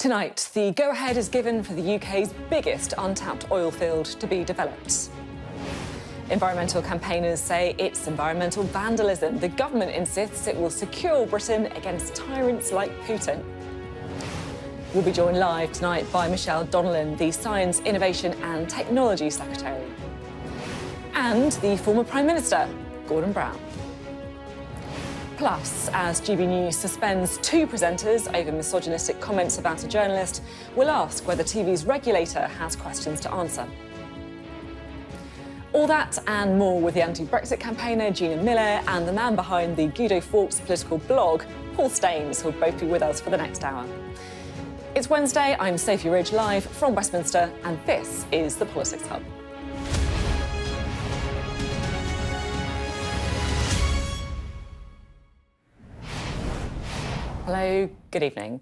Tonight, the go-ahead is given for the UK's biggest untapped oil field to be developed. Environmental campaigners say it's environmental vandalism. The government insists it will secure Britain against tyrants like Putin. We'll be joined live tonight by Michelle Donelan, the Science, Innovation and Technology Secretary, and the former Prime Minister, Gordon Brown. Plus, as GB News suspends two presenters over misogynistic comments about a journalist, we'll ask whether TV's regulator has questions to answer. All that and more with the anti-Brexit campaigner Gina Miller and the man behind the Guido Fawkes political blog, Paul Staines, who'll both be with us for the next hour. It's Wednesday, I'm Sophy Ridge, live from Westminster, and this is the Politics Hub. Hello, good evening.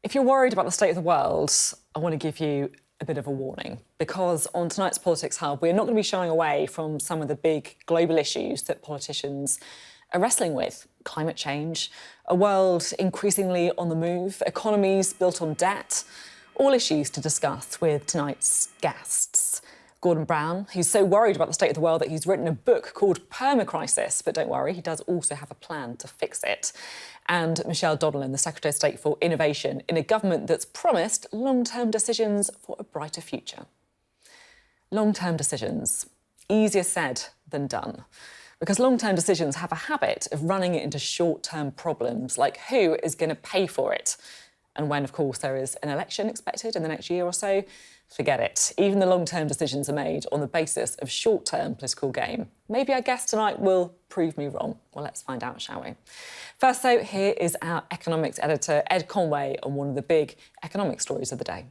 If you're worried about the state of the world, I want to give you a bit of a warning, because on tonight's Politics Hub, we're not going to be shying away from some of the big global issues that politicians are wrestling with. Climate change, a world increasingly on the move, economies built on debt, all issues to discuss with tonight's guests. Gordon Brown, who's so worried about the state of the world that he's written a book called Permacrisis, but don't worry, he does also have a plan to fix it. And Michelle Donelan, the Secretary of State for Innovation, in a government that's promised long-term decisions for a brighter future. Long-term decisions, easier said than done, because long-term decisions have a habit of running it into short-term problems, like who is going to pay for it? And when, of course, there is an election expected in the next year or so, forget it. Even the long-term decisions are made on the basis of short-term political game. Maybe our guest tonight will prove me wrong. Well, let's find out, shall we? First, though, here is our economics editor, Ed Conway, on one of the big economic stories of the day.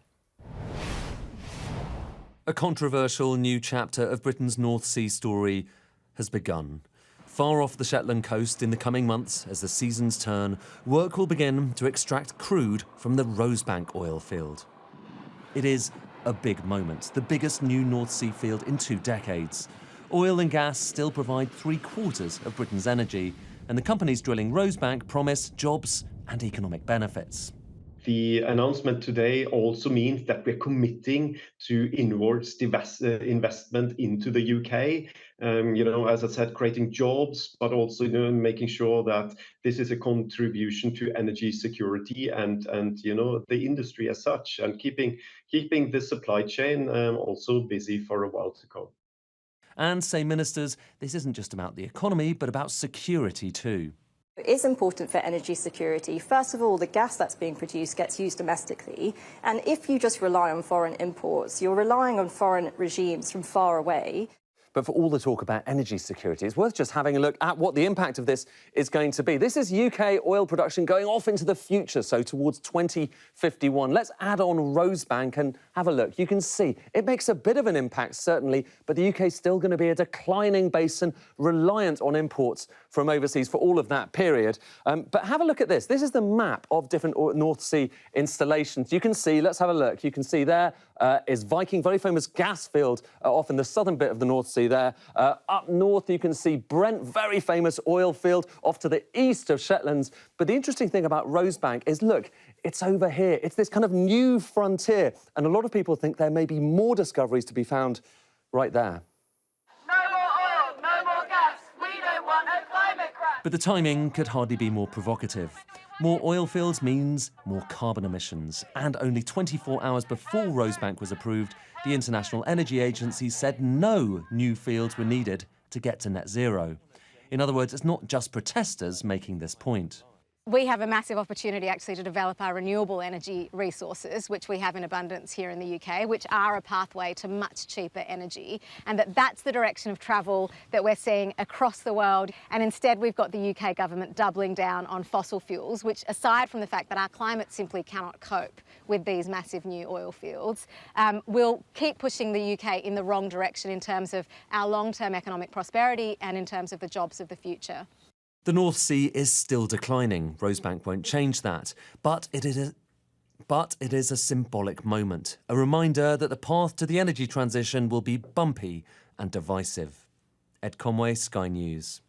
A controversial new chapter of Britain's North Sea story has begun. Far off the Shetland coast in the coming months, as the seasons turn, work will begin to extract crude from the Rosebank oil field. It is a big moment, the biggest new North Sea field in 2 decades. Oil and gas still provide 3/4 of Britain's energy, and the companies drilling Rosebank promise jobs and economic benefits. The announcement today also means that we're committing to inwards investment into the UK. As I said, creating jobs, but also making sure that this is a contribution to energy security and the industry as such, and keeping the supply chain also busy for a while to come. And, say ministers, this isn't just about the economy, but about security too. It is important for energy security. First of all, the gas that's being produced gets used domestically. And if you just rely on foreign imports, you're relying on foreign regimes from far away. But for all the talk about energy security, it's worth just having a look at what the impact of this is going to be. This is UK oil production going off into the future, so towards 2051. Let's add on Rosebank and have a look. You can see it makes a bit of an impact, certainly, but the UK is still going to be a declining basin reliant on imports from overseas for all of that period. But have a look at this. This is the map of different North Sea installations. You can see, let's have a look. You can see there is Viking, very famous gas field off in the southern bit of the North Sea there. Up north, you can see Brent, very famous oil field off to the east of Shetlands. But the interesting thing about Rosebank is, look, it's over here. It's this kind of new frontier. And a lot of people think there may be more discoveries to be found right there. No more oil, no more gas. We don't want a climate crash. But the timing could hardly be more provocative. More oil fields means more carbon emissions. And only 24 hours before Rosebank was approved, the International Energy Agency said no new fields were needed to get to net zero. In other words, it's not just protesters making this point. We have a massive opportunity actually to develop our renewable energy resources, which we have in abundance here in the UK, which are a pathway to much cheaper energy, and that's the direction of travel that we're seeing across the world. And instead we've got the UK government doubling down on fossil fuels, which, aside from the fact that our climate simply cannot cope with these massive new oil fields, will keep pushing the UK in the wrong direction in terms of our long-term economic prosperity and in terms of the jobs of the future. The North Sea is still declining. Rosebank won't change that. But it is a symbolic moment, a reminder that the path to the energy transition will be bumpy and divisive. Ed Conway, Sky News.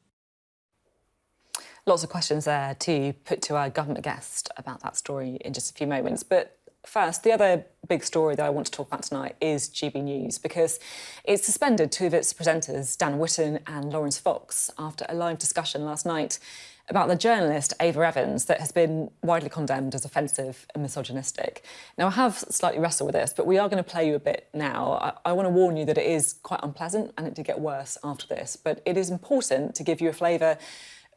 Lots of questions there to put to our government guest about that story in just a few moments. But First, the other big story that I want to talk about tonight is GB News, because it suspended two of its presenters, Dan Whitten and Lawrence Fox, after a live discussion last night about the journalist Ava Evans that has been widely condemned as offensive and misogynistic. Now, I have slightly wrestled with this, but we are going to play you a bit now. I want to warn you that it is quite unpleasant and it did get worse after this, but it is important to give you a flavour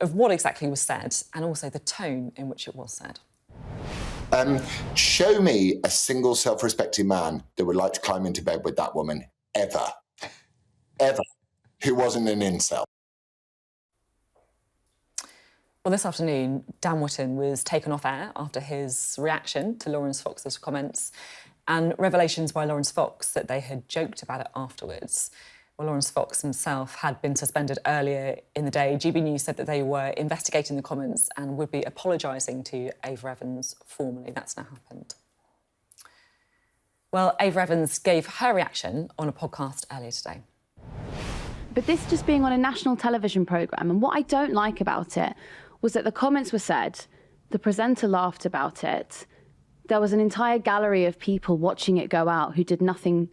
of what exactly was said and also the tone in which it was said. Show me a single self-respecting man that would like to climb into bed with that woman, ever, who wasn't an incel. Well, this afternoon, Dan Whitten was taken off air after his reaction to Lawrence Fox's comments and revelations by Lawrence Fox that they had joked about it afterwards. Well, Lawrence Fox himself had been suspended earlier in the day. GB News said that they were investigating the comments and would be apologising to Ava Evans formally. That's now happened. Well, Ava Evans gave her reaction on a podcast earlier today. But this just being on a national television programme, and what I don't like about it was that the comments were said, the presenter laughed about it, there was an entire gallery of people watching it go out who did nothing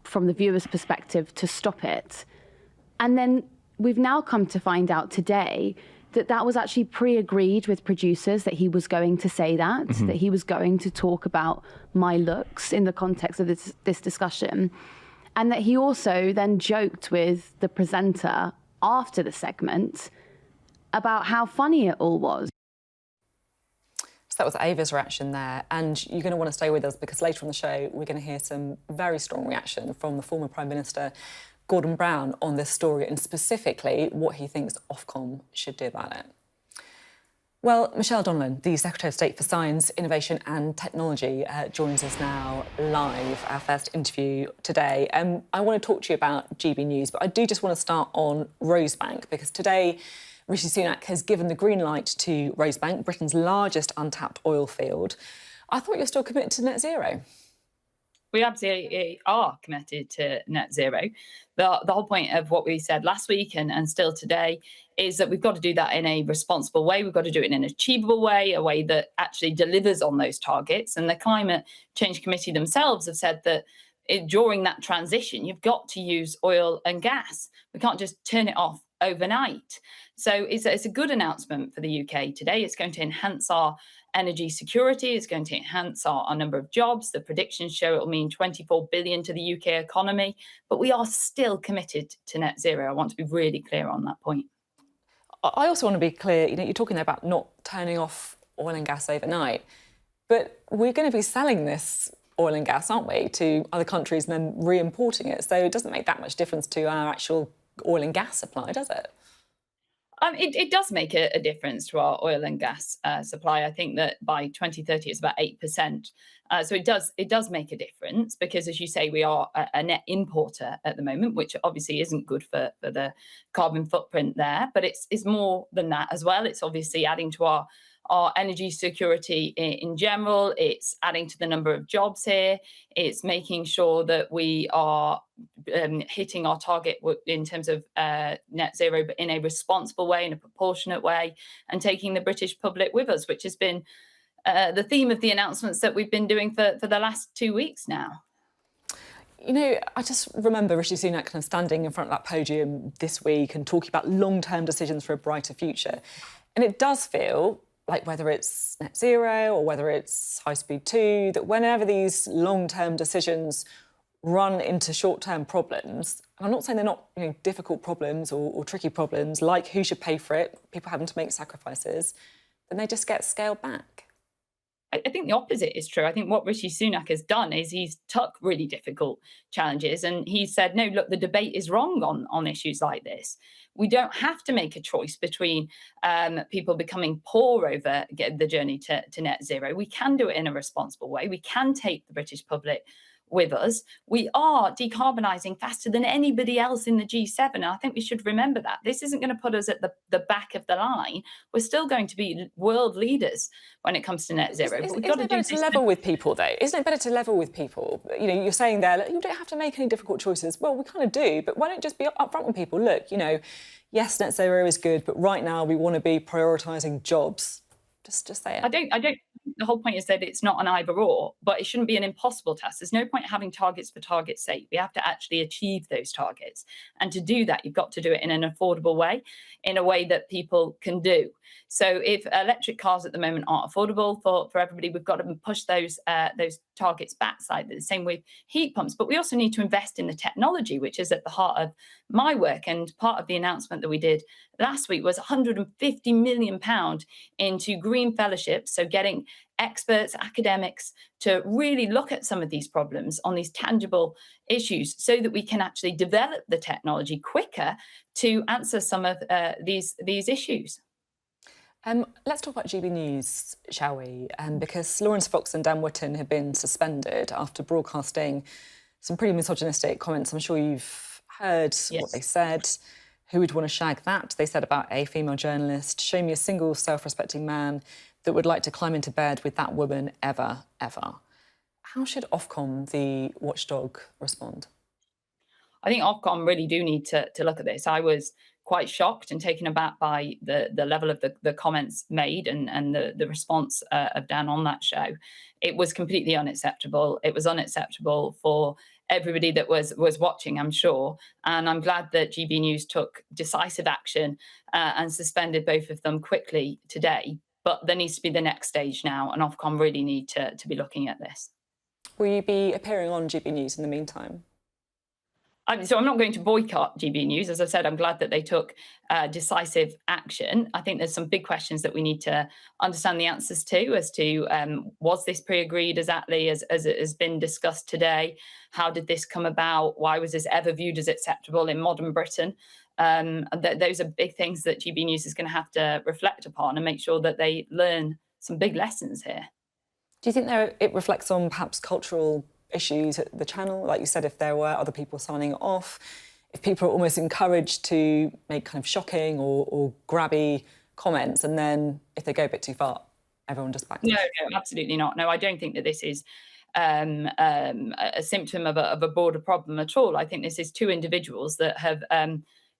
from the viewer's perspective to stop it. And then we've now come to find out today that that was actually pre-agreed with producers, that he was going to say that, that he was going to talk about my looks in the context of this discussion. And that he also then joked with the presenter after the segment about how funny it all was. So that was Ava's reaction there, and you're going to want to stay with us because later on the show we're going to hear some very strong reaction from the former Prime Minister Gordon Brown on this story and specifically what he thinks Ofcom should do about it. Well, Michelle Donelan, the Secretary of State for Science, Innovation and Technology, joins us now live, our first interview today. I want to talk to you about GB News, but I do just want to start on Rosebank because today Rishi Sunak has given the green light to Rosebank, Britain's largest untapped oil field. I thought you're still committed to net zero. We absolutely are committed to net zero. The whole point of what we said last week and still today is that we've got to do that in a responsible way. We've got to do it in an achievable way, a way that actually delivers on those targets. And the Climate Change Committee themselves have said that during that transition, you've got to use oil and gas. We can't just turn it off overnight. So it's a good announcement for the UK today. It's going to enhance our energy security. It's going to enhance our number of jobs. The predictions show it will mean 24 billion to the UK economy. But we are still committed to net zero. I want to be really clear on that point. I also want to be clear, you're talking there about not turning off oil and gas overnight, but we're going to be selling this oil and gas, aren't we, to other countries and then re-importing it. So it doesn't make that much difference to our actual oil and gas supply, does it? It does make a difference to our oil and gas supply. I think that by 2030 it's about 8%. So it does make a difference because, as you say, we are a net importer at the moment, which obviously isn't good for the carbon footprint there. But it's more than that as well. It's obviously adding to our energy security in general. It's adding to the number of jobs here. It's making sure that we are hitting our target in terms of net zero, but in a responsible way, in a proportionate way, and taking the British public with us, which has been the theme of the announcements that we've been doing for the last 2 weeks now. I just remember Rishi Sunak kind of standing in front of that podium this week and talking about long-term decisions for a brighter future. And it does feel like whether it's net zero or whether it's high speed 2, that whenever these long-term decisions run into short-term problems, and I'm not saying they're not difficult problems or tricky problems, like who should pay for it, people having to make sacrifices, then they just get scaled back. I think the opposite is true. I think what Rishi Sunak has done is he's took really difficult challenges and he said, no, look, the debate is wrong on issues like this. We don't have to make a choice between people becoming poor over the journey to net zero. We can do it in a responsible way. We can take the British public with us. We are decarbonising faster than anybody else in the G7. And I think we should remember that. This isn't going to put us at the back of the line. We're still going to be world leaders when it comes to net zero. Isn't it better to level with people, though? Isn't it better to level with people? You're saying there, you don't have to make any difficult choices. Well, we kind of do, but why don't just be upfront with people? Look, yes, net zero is good, but right now we want to be prioritising jobs. Just say it. I don't the whole point is that it's not an either or, but it shouldn't be an impossible task. There's no point having targets for target's sake. We have to actually achieve those targets. And to do that, you've got to do it in an affordable way, in a way that people can do. So if electric cars at the moment aren't affordable for everybody, we've got to push those targets back slightly. The same with heat pumps. But we also need to invest in the technology, which is at the heart of my work. And part of the announcement that we did last week was £150 million into green fellowships, so getting experts, academics to really look at some of these problems on these tangible issues so that we can actually develop the technology quicker to answer some of these issues. Let's talk about GB News, shall we? Because Lawrence Fox and Dan Wootton have been suspended after broadcasting some pretty misogynistic comments. I'm sure you've heard what they said. Who would want to shag that? They said about a female journalist. Show me a single self-respecting man that would like to climb into bed with that woman ever, ever. How should Ofcom, the watchdog, respond? I think Ofcom really do need to look at this. I was quite shocked and taken aback by the level of the comments made and the response of Dan on that show. It was completely unacceptable. It was unacceptable for everybody that was watching, I'm sure. And I'm glad that GB News took decisive action and suspended both of them quickly today. But there needs to be the next stage now, and Ofcom really need to be looking at this. Will you be appearing on GB News in the meantime? So I'm not going to boycott GB News. As I said, I'm glad that they took decisive action. I think there's some big questions that we need to understand the answers to, as to was this pre-agreed exactly as it has been discussed today? How did this come about? Why was this ever viewed as acceptable in modern Britain? Those are big things that GB News is going to have to reflect upon and make sure that they learn some big lessons here. Do you think it reflects on perhaps cultural issues at the channel? Like you said, if there were other people signing off, if people are almost encouraged to make kind of shocking or grabby comments, and then if they go a bit too far, everyone just backs? No, absolutely not. No, I don't think that this is a symptom of a broader problem at all. I think this is two individuals that have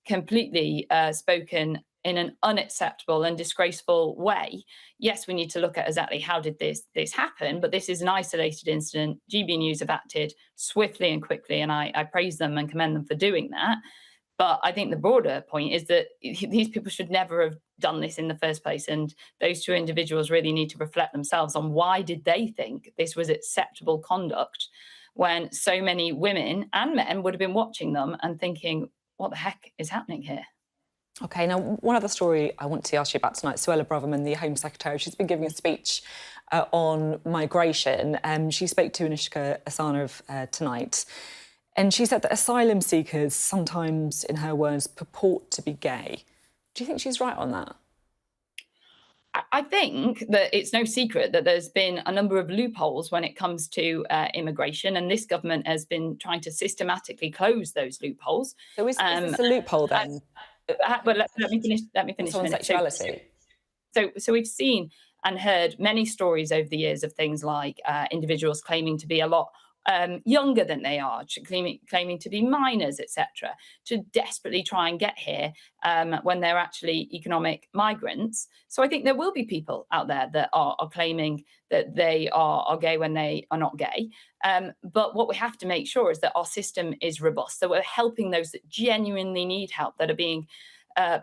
completely spoken in an unacceptable and disgraceful way. Yes, we need to look at exactly how did this happen, but this is an isolated incident. GB News have acted swiftly and quickly, and I praise them and commend them for doing that. But I think the broader point is that these people should never have done this in the first place, and those two individuals really need to reflect themselves on why did they think this was acceptable conduct when so many women and men would have been watching them and thinking, what the heck is happening here? OK, now, one other story I want to ask you about tonight. Suella Braverman, the Home Secretary, she's been giving a speech on migration. She spoke to Anushka Asana tonight, and she said that asylum seekers sometimes, in her words, purport to be gay. Do you think she's right on that? I think that it's no secret that there's been a number of loopholes when it comes to immigration, and this government has been trying to systematically close those loopholes. So is this a loophole then? But let me finish. On sexuality. So we've seen and heard many stories over the years of things like individuals claiming to be a lot younger than they are, claiming to be minors, etc., to desperately try and get here when they're actually economic migrants. So I think there will be people out there that are claiming that they are gay when they are not gay. But what we have to make sure is that our system is robust. So we're helping those that genuinely need help, that are being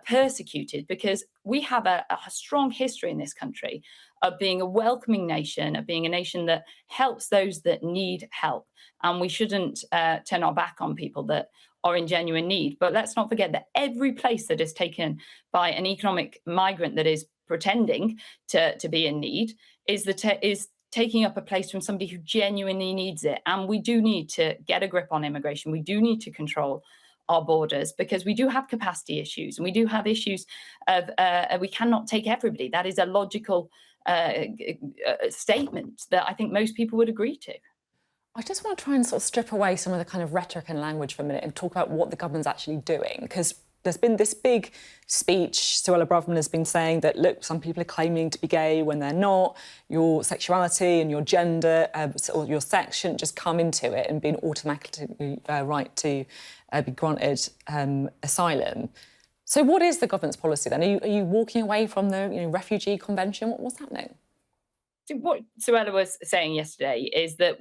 persecuted, because we have a strong history in this country of being a welcoming nation, of being a nation that helps those that need help. And we shouldn't turn our back on people that are in genuine need. But let's not forget that every place that is taken by an economic migrant that is pretending to be in need is taking up a place from somebody who genuinely needs it. And we do need to get a grip on immigration. We do need to control our borders, because we do have capacity issues, and we do have issues of we cannot take everybody. That is a logical statement that I think most people would agree to. I just want to try and sort of strip away some of the kind of rhetoric and language for a minute and talk about what the government's actually doing, because there's been this big speech. Suella Braverman has been saying that, look, some people are claiming to be gay when they're not. Your sexuality and your gender or your sex shouldn't just come into it and be automatically right to be granted asylum. So what is the government's policy then? Are you walking away from the refugee convention? What's happening? So what Suella was saying yesterday is that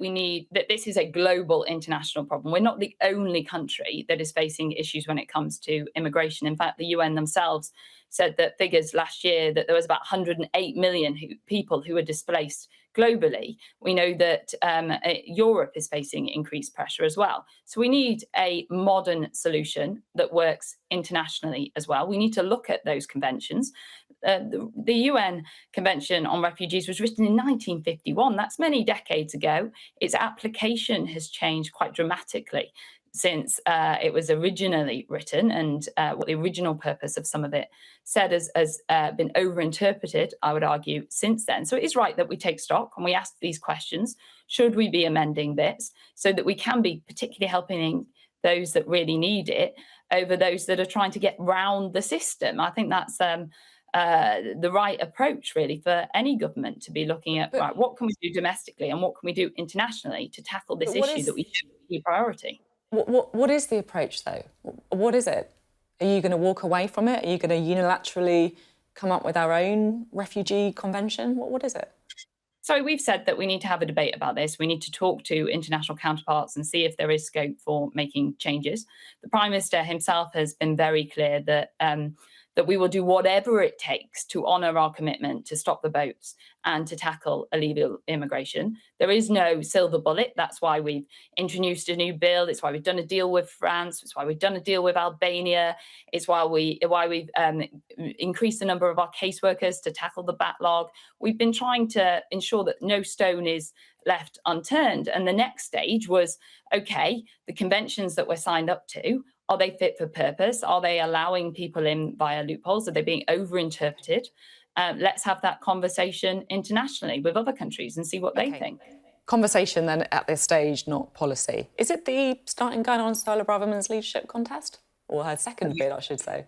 this is a global international problem. We're not the only country that is facing issues when it comes to immigration. In fact, the UN themselves said that figures last year that there was about 108 million people who were displaced globally. We know that Europe is facing increased pressure as well. So we need a modern solution that works internationally as well. We need to look at those conventions. The UN Convention on Refugees was written in 1951. That's many decades ago. Its application has changed quite dramatically since it was originally written, and what the original purpose of some of it said has been overinterpreted, I would argue, since then. So it is right that we take stock and we ask these questions. Should we be amending this so that we can be particularly helping those that really need it over those that are trying to get round the system? I think that's the right approach, really, for any government to be looking at, right, what can we do domestically and what can we do internationally to tackle this issue that we should be a priority. What is the approach, though? What is it? Are you going to walk away from it? Are you going to unilaterally come up with our own refugee convention? What is it? So we've said that we need to have a debate about this. We need to talk to international counterparts and see if there is scope for making changes. The Prime Minister himself has been very clear that that we will do whatever it takes to honour our commitment to stop the boats and to tackle illegal immigration. There is no silver bullet. That's why we've introduced a new bill. It's why we've done a deal with France. It's why we've done a deal with Albania. It's why we've increased the number of our caseworkers to tackle the backlog. We've been trying to ensure that no stone is left unturned. And the next stage was, okay, the conventions that we're signed up to, are they fit for purpose? Are they allowing people in via loopholes? Are they being overinterpreted? Let's have that conversation internationally with other countries and see what they think. Conversation then at this stage, not policy. Is it the starting gun on Suella Braverman's leadership contest? Or her second bid, I should say?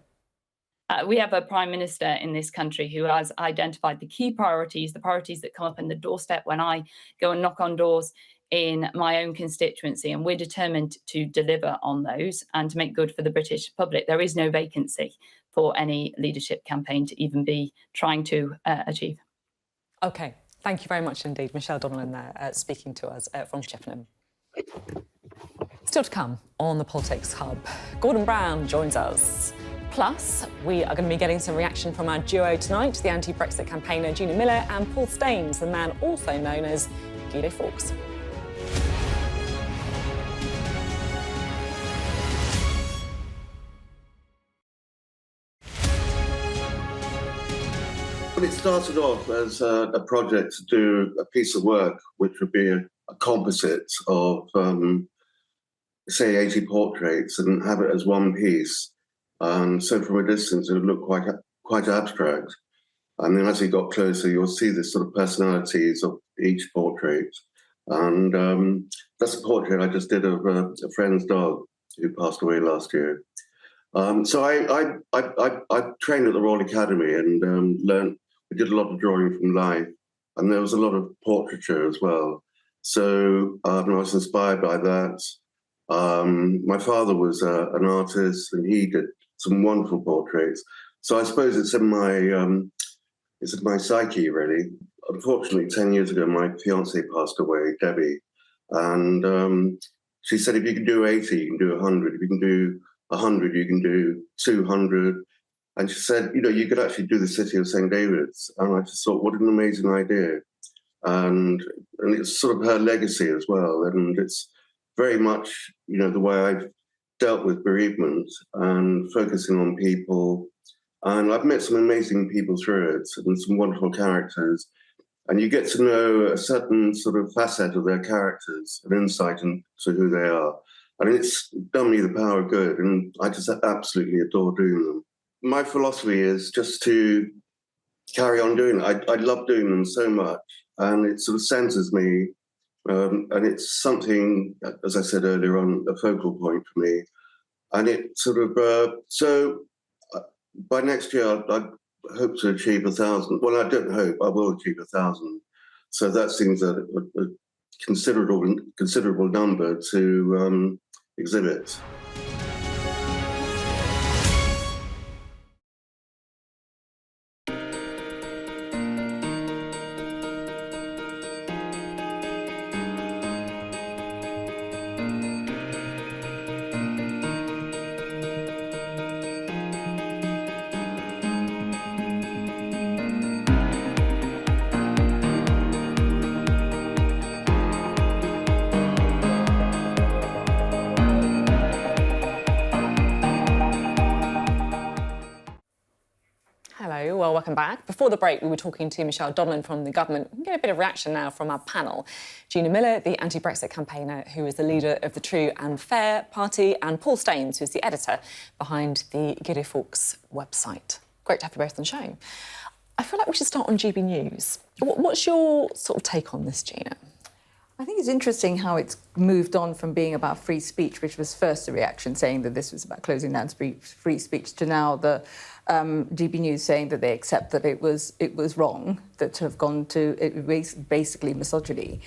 We have a Prime Minister in this country who has identified the key priorities, the priorities that come up in the doorstep when I go and knock on doors in my own constituency, and we're determined to deliver on those and to make good for the British public. There is no vacancy for any leadership campaign to even be trying to achieve. OK, thank you very much indeed. Michelle Donelan there speaking to us from Chippenham. Still to come on the Politics Hub, Gordon Brown joins us. Plus, we are going to be getting some reaction from our duo tonight, the anti-Brexit campaigner Gina Miller and Paul Staines, the man also known as Guido Fawkes. It started off as a project to do a piece of work which would be a composite of, say, 80 portraits and have it as one piece. So from a distance, it would look quite abstract. And then as you got closer, you'll see the sort of personalities of each portrait. And that's a portrait I just did of a friend's dog who passed away last year. So I trained at the Royal Academy and learned. We did a lot of drawing from life, and there was a lot of portraiture as well. So I was inspired by that. My father was an artist, and he did some wonderful portraits. So I suppose it's in my psyche, really. Unfortunately, 10 years ago, my fiancée passed away, Debbie, and she said, if you can do 80, you can do 100. If you can do 100, you can do 200. And she said, you know, you could actually do the city of St. David's. And I just thought, what an amazing idea. And it's sort of her legacy as well. And it's very much, you know, the way I've dealt with bereavement and focusing on people. And I've met some amazing people through it and some wonderful characters. And you get to know a certain sort of facet of their characters, an insight into who they are. And it's done me the power of good. And I just absolutely adore doing them. My philosophy is just to carry on doing it. I love doing them so much, and it sort of centers me, and it's something, as I said earlier on, a focal point for me. And it sort of, so by next year, I hope to achieve 1,000. Well, I don't hope, I will achieve 1,000. So that seems a considerable number to exhibit. welcome back. Before the break, we were talking to Michelle Donelan from the government. We can get a bit of reaction now from our panel. Gina Miller, the anti-Brexit campaigner, who is the leader of the True and Fair Party, and Paul Staines, who's the editor behind the Giddy Fawkes website. Great to have you both on the show. I feel like we should start on GB News. What's your sort of take on this, Gina? I think it's interesting how it's moved on from being about free speech, which was first the reaction saying that this was about closing down free speech, to now the GB News saying that they accept that it was wrong, that to have gone to basically misogyny.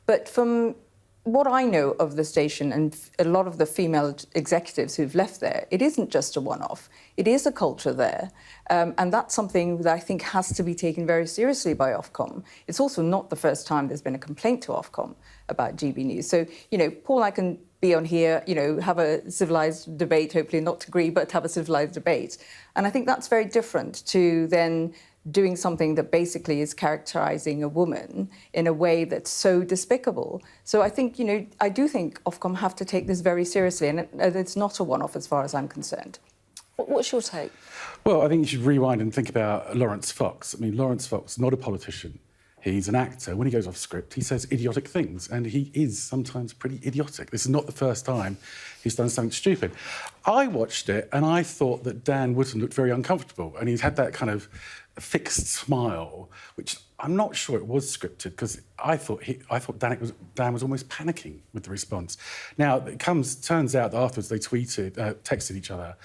But from what I know of the station and a lot of the female executives who've left there, it isn't just a one-off. It is a culture there. And that's something that I think has to be taken very seriously by Ofcom. It's also not the first time there's been a complaint to Ofcom about GB News. So, Paul and I can be on here, have a civilised debate, hopefully not agree, but have a civilised debate. And I think that's very different to then doing something that basically is characterising a woman in a way that's so despicable. So I think, I do think Ofcom have to take this very seriously, and it's not a one-off as far as I'm concerned. What's your take? Well, I think you should rewind and think about Lawrence Fox. I mean, Lawrence Fox, not a politician. He's an actor. When he goes off script, he says idiotic things, and he is sometimes pretty idiotic. This is not the first time he's done something stupid. I watched it, and I thought that Dan Wootton looked very uncomfortable, and he's had that kind of fixed smile, which I'm not sure it was scripted, because I thought Dan was almost panicking with the response. Now, turns out that afterwards they texted each other.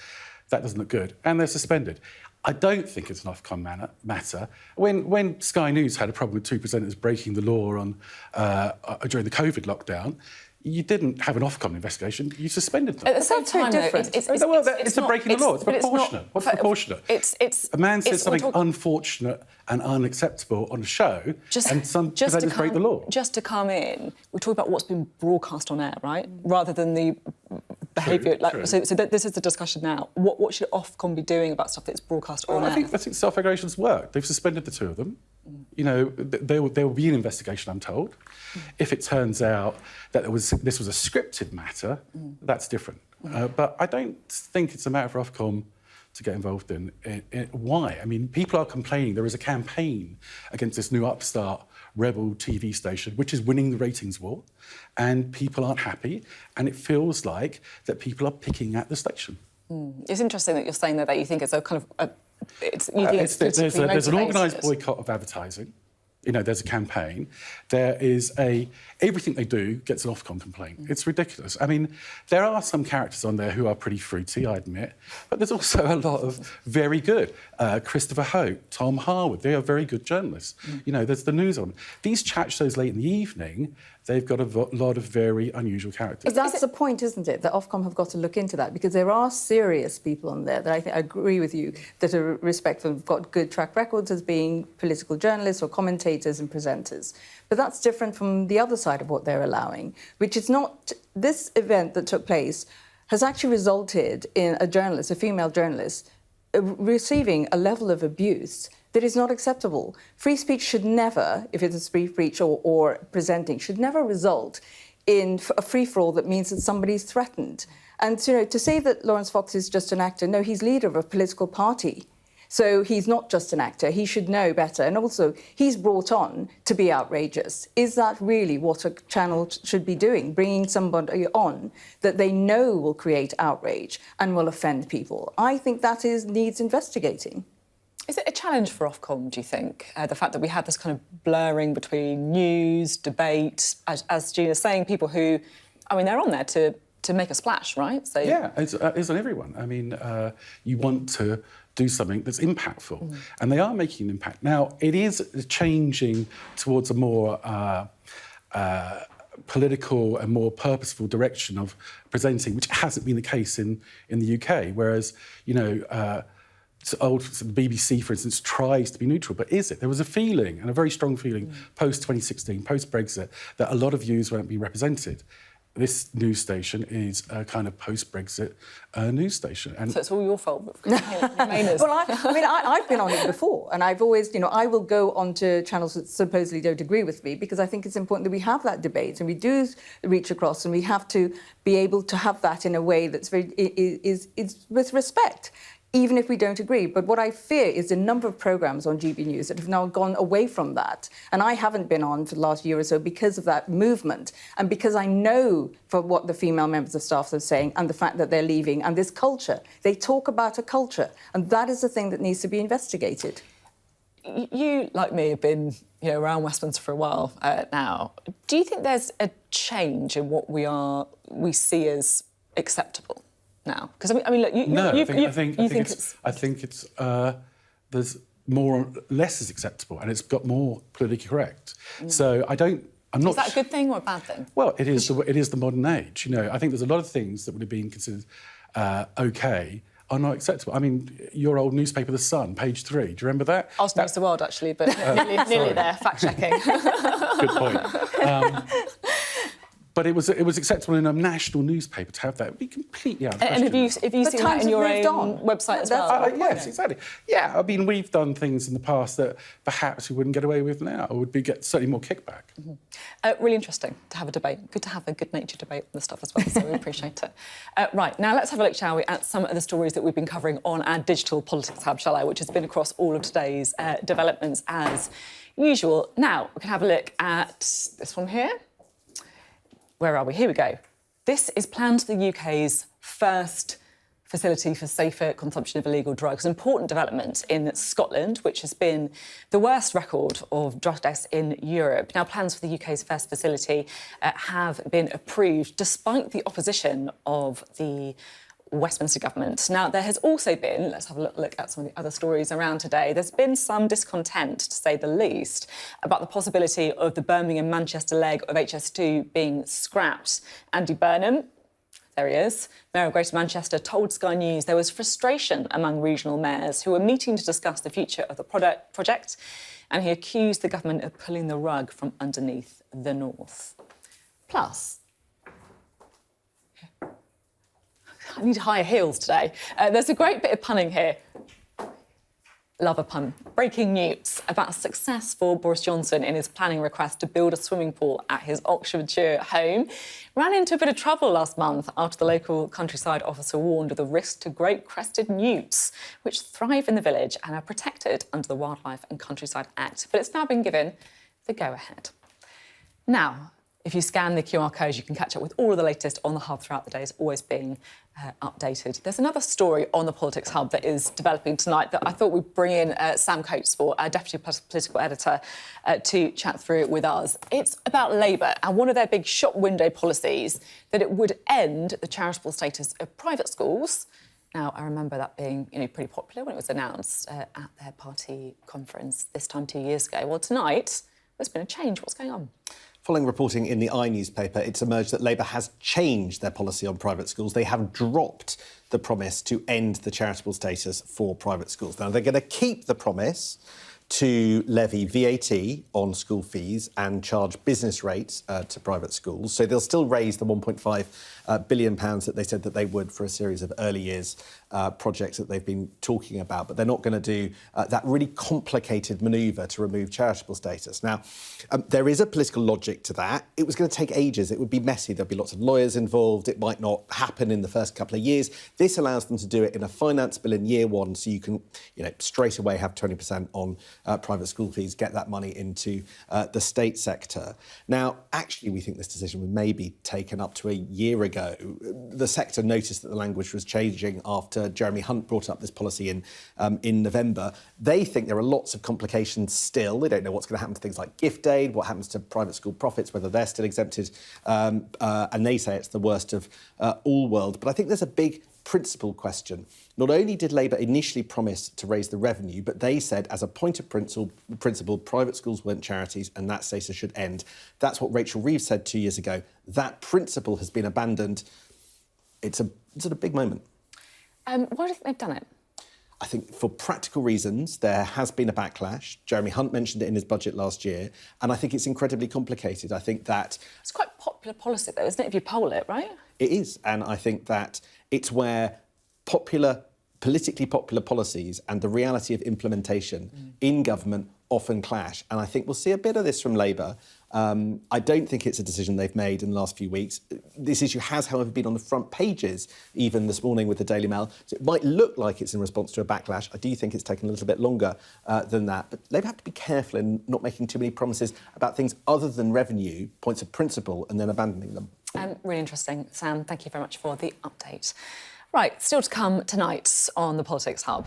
That doesn't look good, and they're suspended. I don't think it's an Ofcom matter. When Sky News had a problem with two presenters breaking the law during the COVID lockdown, you didn't have an Ofcom investigation, you suspended them. At the same time, though, it's a breaking the law. It's proportionate. What's proportionate? A man says something unfortunate and unacceptable on a show, and some presenters break the law. Just to come in, we're talking about what's been broadcast on air, right? Rather than the behaviour. So this is the discussion now. What should Ofcom be doing about stuff that's broadcast on air? I think self-regulation's worked. They've suspended the two of them. There will be an investigation, I'm told. If it turns out that this was a scripted matter, that's different. But I don't think it's a matter for Ofcom to get involved in. Why? I mean, people are complaining. There is a campaign against this new upstart rebel TV station, which is winning the ratings war, and people aren't happy, and it feels like that people are picking at the station. It's interesting that you're saying that you think it's a kind of... There's an organised boycott of advertising. There's a campaign. There is everything they do gets an Ofcom complaint. It's ridiculous. I mean, there are some characters on there who are pretty fruity, I admit, but there's also a lot of very good. Christopher Hope, Tom Harwood, they are very good journalists. There's the news on. These chat shows late in the evening, they've got a lot of very unusual characters. That's the point, isn't it? That Ofcom have got to look into that, because there are serious people on there that I think I agree with you that are respectful, have got good track records as being political journalists or commentators and presenters. But that's different from the other side of what they're allowing, which is not... This event that took place has actually resulted in a female journalist, receiving a level of abuse that is not acceptable. Free speech should never, if it's a free speech or presenting, should never result in a free-for-all that means that somebody's threatened. And, to say that Lawrence Fox is just an actor, no, he's leader of a political party. So he's not just an actor, he should know better. And also, he's brought on to be outrageous. Is that really what a channel should be doing? Bringing somebody on that they know will create outrage and will offend people? I think that needs investigating. Is it a challenge for Ofcom, do you think? The fact that we have this kind of blurring between news, debate, as Gina's saying, people who, they're on there to make a splash, right? So yeah, it's on everyone. I mean, you want to do something that's impactful, and they are making an impact. Now, it is changing towards a more political and more purposeful direction of presenting, which hasn't been the case in the UK, whereas, the BBC, for instance, tries to be neutral, but is it? There was a feeling, and a very strong feeling, post-2016, post-Brexit, that a lot of views won't be represented. This news station is a kind of post-Brexit news station. And so it's all your fault. Well, I've been on it before, and I've always, I will go onto channels that supposedly don't agree with me, because I think it's important that we have that debate and we do reach across, and we have to be able to have that in a way that's is with respect. even if we don't agree. But what I fear is the number of programmes on GB News that have now gone away from that. And I haven't been on for the last year or so because of that movement. And because I know for what the female members of staff are saying and the fact that they're leaving and this culture. They talk about a culture. And that is the thing that needs to be investigated. You, like me, have been around Westminster for a while now. Do you think there's a change in what we see as acceptable now? Because I mean, look, I think it's there's less is acceptable, and it's got more politically correct. So I'm not. Is that a good thing or a bad thing? Well, it is the modern age. I think there's a lot of things that would have been considered okay are not acceptable. I mean, your old newspaper, The Sun, page 3. Do you remember that? I was News the World, actually, but nearly there, fact-checking. Good point. But it was acceptable in a national newspaper to have that. It would be completely out of question. And have you seen that in your own website as well? Yes, exactly. Yeah, I mean, we've done things in the past that perhaps we wouldn't get away with now, or would get certainly more kickback. Really interesting to have a debate. Good to have a good-natured debate on this stuff as well, so we appreciate it. Right, now let's have a look, shall we, at some of the stories that we've been covering on our Digital Politics Hub, shall I, which has been across all of today's developments as usual. Now, we can have a look at this one here. Where are we? Here we go. This is planned to the UK's first facility for safer consumption of illegal drugs. An important development in Scotland, which has been the worst record of drug deaths in Europe. Now, plans for the UK's first facility have been approved despite the opposition of the Westminster government. Now, there has also been, let's have a look at some of the other stories around today, there's been some discontent, to say the least, about the possibility of the Birmingham-Manchester leg of HS2 being scrapped. Andy Burnham, there he is, Mayor of Greater Manchester, told Sky News there was frustration among regional mayors who were meeting to discuss the future of the project, and he accused the government of pulling the rug from underneath the north. Plus, I need higher heels today. There's a great bit of punning here. Love a pun. Breaking news about success for Boris Johnson in his planning request to build a swimming pool at his Oxfordshire home. Ran into a bit of trouble last month after the local countryside officer warned of the risk to great-crested newts, which thrive in the village and are protected under the Wildlife and Countryside Act. But it's now been given the go-ahead. Now, if you scan the QR code, you can catch up with all of the latest on the Hub throughout the day. It's always being updated. There's another story on the Politics Hub that is developing tonight that I thought we'd bring in Sam Coates for, our Deputy Political Editor, to chat through it with us. It's about Labour and one of their big shop window policies, that it would end the charitable status of private schools. Now, I remember that being pretty popular when it was announced at their party conference this time 2 years ago. Well, tonight, there's been a change. What's going on? Following reporting in the i-newspaper, it's emerged that Labour has changed their policy on private schools. They have dropped the promise to end the charitable status for private schools. Now, they're going to keep the promise to levy VAT on school fees and charge business rates to private schools. So they'll still raise the £1.5 billion that they said that they would for a series of early years projects that they've been talking about, but they're not going to do that really complicated manoeuvre to remove charitable status. Now, there is a political logic to that. It was going to take ages. It would be messy. There'd be lots of lawyers involved. It might not happen in the first couple of years. This allows them to do it in a finance bill in year one, so you can, straight away have 20% on private school fees, get that money into the state sector. Now, actually, we think this decision was maybe taken up to a year ago. The sector noticed that the language was changing after Jeremy Hunt brought up this policy in November. They think there are lots of complications still. They don't know what's going to happen to things like gift aid, what happens to private school profits, whether they're still exempted, and they say it's the worst of all world. But I think there's a big principle question. Not only did Labour initially promise to raise the revenue, but they said, as a point of principle, private schools weren't charities and that status should end. That's what Rachel Reeves said 2 years ago. That principle has been abandoned. It's a big moment. Why do you think they've done it? I think for practical reasons, there has been a backlash. Jeremy Hunt mentioned it in his budget last year, and I think it's incredibly complicated. I think that... It's quite popular policy, though, isn't it, if you poll it, right? It is, and I think that it's where politically popular policies and the reality of implementation in government often clash. And I think we'll see a bit of this from Labour I don't think it's a decision they've made in the last few weeks. This issue has, however, been on the front pages, even this morning with the Daily Mail. So it might look like it's in response to a backlash. I do think it's taken a little bit longer than that. But Labour have to be careful in not making too many promises about things other than revenue, points of principle, and then abandoning them. Really interesting. Sam, thank you very much for the update. Right, still to come tonight on the Politics Hub.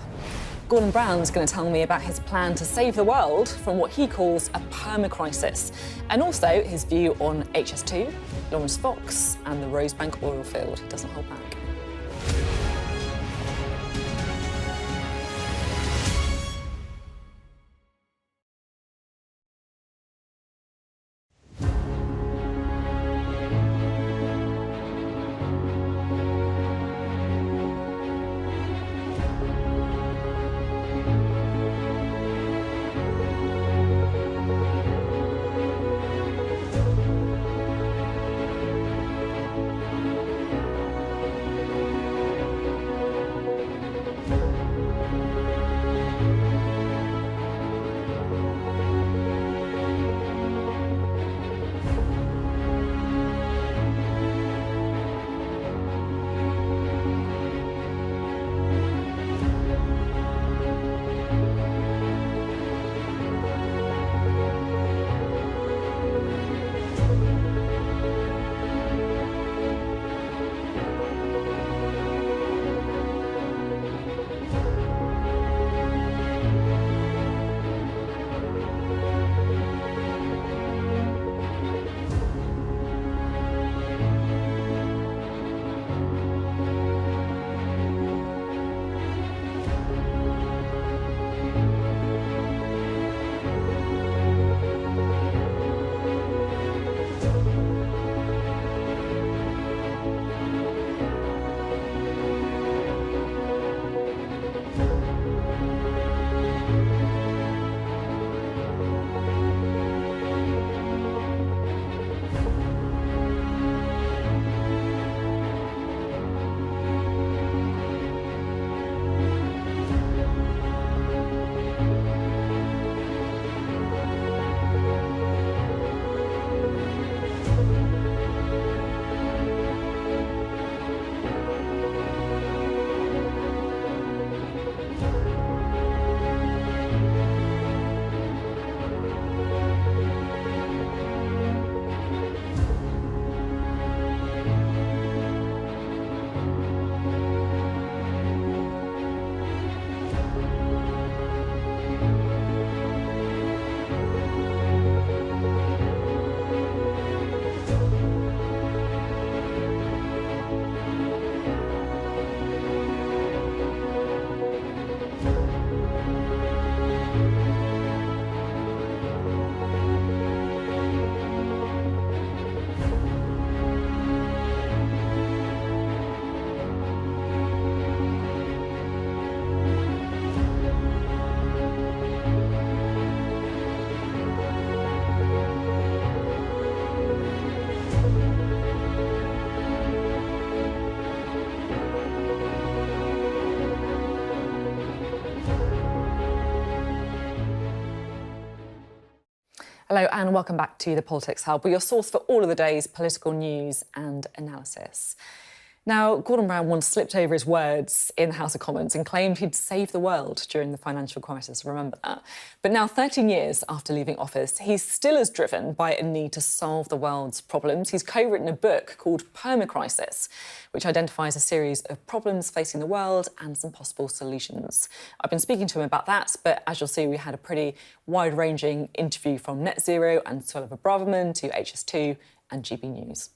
Gordon Brown's going to tell me about his plan to save the world from what he calls a perma-crisis, and also his view on HS2, Lawrence Fox and the Rosebank oil field. He doesn't hold back. Hello and welcome back to the Politics Hub, your source for all of the day's political news and analysis. Now, Gordon Brown once slipped over his words in the House of Commons and claimed he'd save the world during the financial crisis, remember that. But now, 13 years after leaving office, he's still as driven by a need to solve the world's problems. He's co-written a book called Perma-Crisis, which identifies a series of problems facing the world and some possible solutions. I've been speaking to him about that, but as you'll see, we had a pretty wide-ranging interview from Net Zero and Oliver Braverman to HS2 and GB News.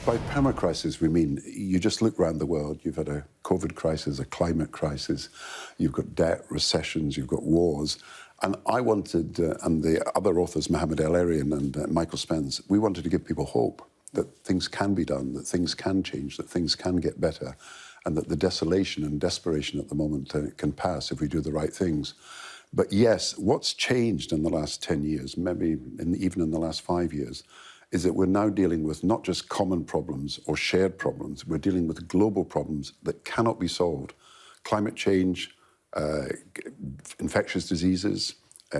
By perma-crisis, we mean you just look around the world. You've had a COVID crisis, a climate crisis, you've got debt, recessions, you've got wars. And I wanted, and the other authors, Mohammed El-Arian and Michael Spence, we wanted to give people hope that things can be done, that things can change, that things can get better, and that the desolation and desperation at the moment can pass if we do the right things. But yes, what's changed in the last 10 years, maybe even in the last 5 years, is that we're now dealing with not just common problems or shared problems, we're dealing with global problems that cannot be solved. Climate change, infectious diseases,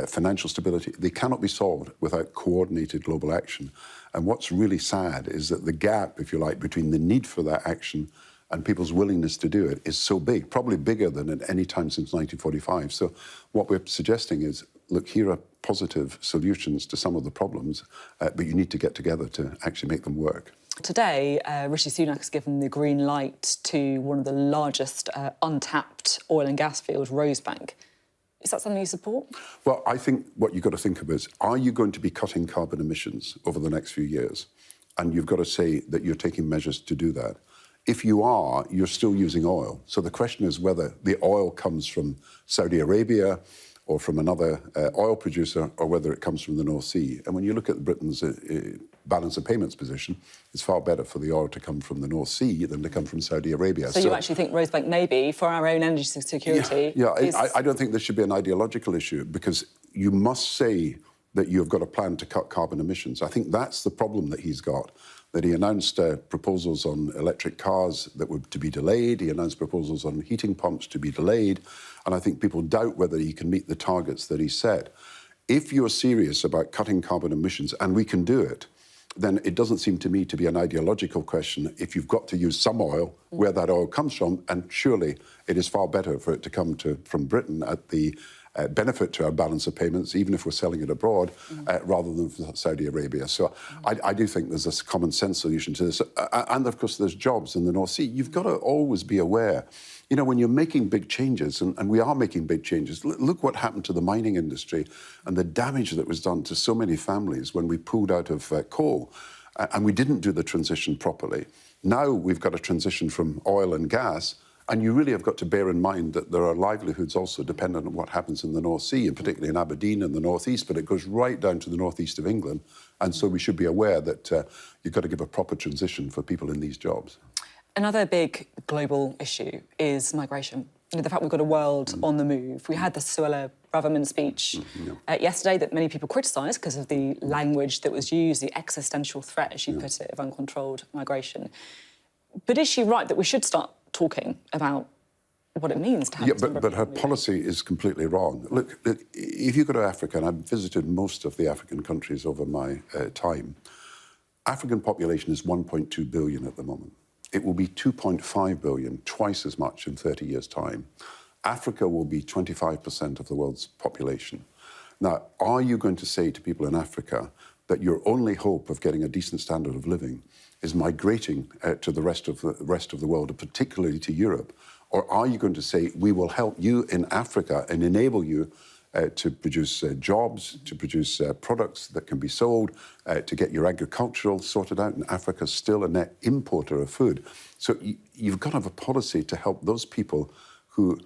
financial stability, they cannot be solved without coordinated global action. And what's really sad is that the gap, if you like, between the need for that action and people's willingness to do it is so big, probably bigger than at any time since 1945. So what we're suggesting is, look, here are positive solutions to some of the problems, but you need to get together to actually make them work. Today, Rishi Sunak has given the green light to one of the largest untapped oil and gas fields, Rosebank. Is that something you support? Well, I think what you've got to think of is, are you going to be cutting carbon emissions over the next few years? And you've got to say that you're taking measures to do that. If you are, you're still using oil. So the question is whether the oil comes from Saudi Arabia or from another oil producer, or whether it comes from the North Sea. And when you look at Britain's balance of payments position, it's far better for the oil to come from the North Sea than to come from Saudi Arabia. So you actually think Rosebank maybe, for our own energy security... I don't think this should be an ideological issue, because you must say that you've got a plan to cut carbon emissions. I think that's the problem that he's got, that he announced proposals on electric cars that were to be delayed. He announced proposals on heating pumps to be delayed. And I think people doubt whether he can meet the targets that he set. If you're serious about cutting carbon emissions, and we can do it, then it doesn't seem to me to be an ideological question if you've got to use some oil, where that oil comes from, and surely it is far better for it to come from Britain at the benefit to our balance of payments, even if we're selling it abroad, rather than from Saudi Arabia. So I do think there's a common sense solution to this. And of course, there's jobs in the North Sea. You've got to always be aware, you know, when you're making big changes, and we are making big changes, look what happened to the mining industry and the damage that was done to so many families when we pulled out of coal, and we didn't do the transition properly. Now we've got a transition from oil and gas, and you really have got to bear in mind that there are livelihoods also dependent on what happens in the North Sea, and particularly in Aberdeen and the North East, but it goes right down to the North East of England. And so we should be aware that you've got to give a proper transition for people in these jobs. Another big global issue is migration. You know, the fact we've got a world on the move. We had the Suella Braverman speech yesterday that many people criticised because of the language that was used, the existential threat, as she put it, of uncontrolled migration. But is she right that we should start talking about what it means to have... but her policy is completely wrong. Look, if you go to Africa, and I've visited most of the African countries over my time, African population is 1.2 billion at the moment. It will be 2.5 billion, twice as much in 30 years' time. Africa will be 25% of the world's population. Now, are you going to say to people in Africa that your only hope of getting a decent standard of living is migrating to the rest of the world, and particularly to Europe? Or are you going to say, we will help you in Africa and enable you to produce jobs, to produce products that can be sold, to get your agricultural sorted out, and Africa's still a net importer of food. So you've got to have a policy to help those people who,